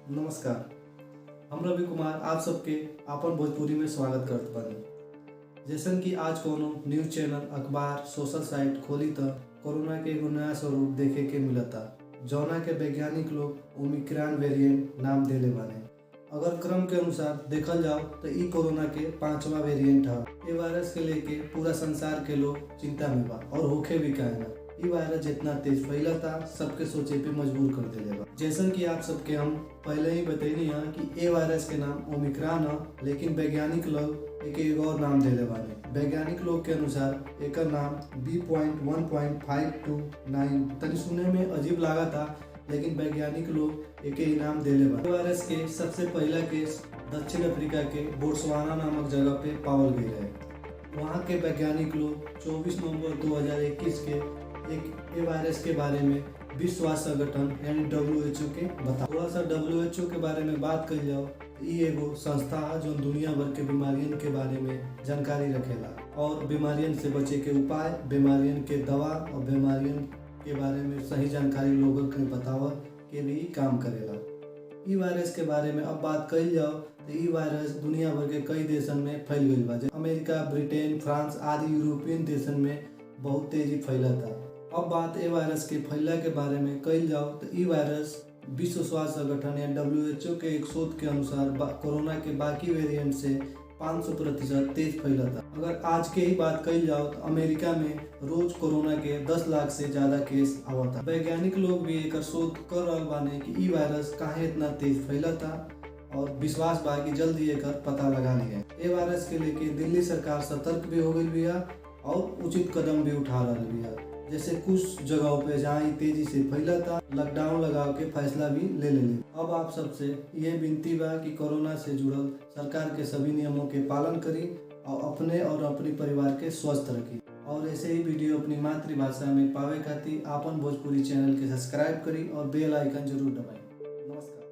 नमस्कार। हम रवि कुमार आप सबके आपन भोजपुरी में स्वागत करत बानी। जैसन कि आज कोनो न्यूज चैनल, अखबार, सोशल साइट खोली त कोरोना के एगो नया स्वरूप देखे के मिलता, जौना के वैज्ञानिक लोग ओमिक्रॉन वेरिएंट नाम देले बाने। अगर क्रम के अनुसार देखल जाओ तो ई कोरोना के 5वां वेरिएंट है। ये वायरस के लेके पूरा संसार के लोग चिंता में बा और होखे भी काहे ना। ई वायरस जितना तेज फैलता सबके सोचे पे मजबूर कर देले बा। जैसन कि आप सबके हम पहले ही बतैनी है कि ए वायरस के नाम ओमिक्रॉन है, लेकिन वैज्ञानिक लोग एक और नाम देले बाने। वैज्ञानिक लोग के अनुसार एकर नाम B.1.529 तनी सुने में अजीब लगा था, लेकिन वैज्ञानिक लोग एक ही नाम देले बा। वायरस के सबसे पहला केस दक्षिण अफ्रीका के बोट्सवाना नामक जगह पे पावल गई है। वहाँ के वैज्ञानिक लोग 24 नवंबर 2021 के एक वायरस के बारे में विश्व स्वास्थ्य संगठन यानी WHO के बता। थोड़ा सा WHO के बारे में बात कर जाओ, ये एगो संस्था है जो दुनिया भर के बीमारियों के बारे में जानकारी रखेला और बीमारियों से बचे के उपाय, बीमारियों के दवा और बीमारियों के बारे में सही जानकारी लोगों के बतावा के भी काम करेला। ई वायरस के बारे में अब बात कही जाओ तो ई वायरस दुनिया भर के कई देशन में फैल गई बा। अमेरिका, ब्रिटेन, फ्रांस आदि यूरोपियन देशन में बहुत तेजी फैला था। अब बात ए वायरस के फैला के बारे में कही जाओ तो ई वायरस विश्व स्वास्थ्य संगठन या WHO के एक शोध के अनुसार कोरोना के बाकी वेरिएंट से 500% तेज फैला था। अगर आज के ही बात कही जाओ तो अमेरिका में रोज कोरोना के 10 लाख से ज्यादा केस आवता। वैज्ञानिक लोग भी एक शोध कर रहे बाने कि ई वायरस काहे इतना तेज फैला था और विश्वास बा कि जल्दी एकर पता लगा लिया। ए वायरस के लेके दिल्ली सरकार सतर्क भी हो गई बिया और उचित कदम भी उठा रही बिया। जैसे कुछ जगहों पे जहाँ तेजी से फैला था, लॉकडाउन लगा के फैसला भी ले ले। अब आप सबसे यह विनती बा कि कोरोना से जुड़ल सरकार के सभी नियमों के पालन करी और अपने और अपने परिवार के स्वस्थ रखी। और ऐसे ही वीडियो अपनी मातृभाषा में पावे खातिर आपन भोजपुरी चैनल के सब्सक्राइब करी और बेल आइकन जरूर दबाई।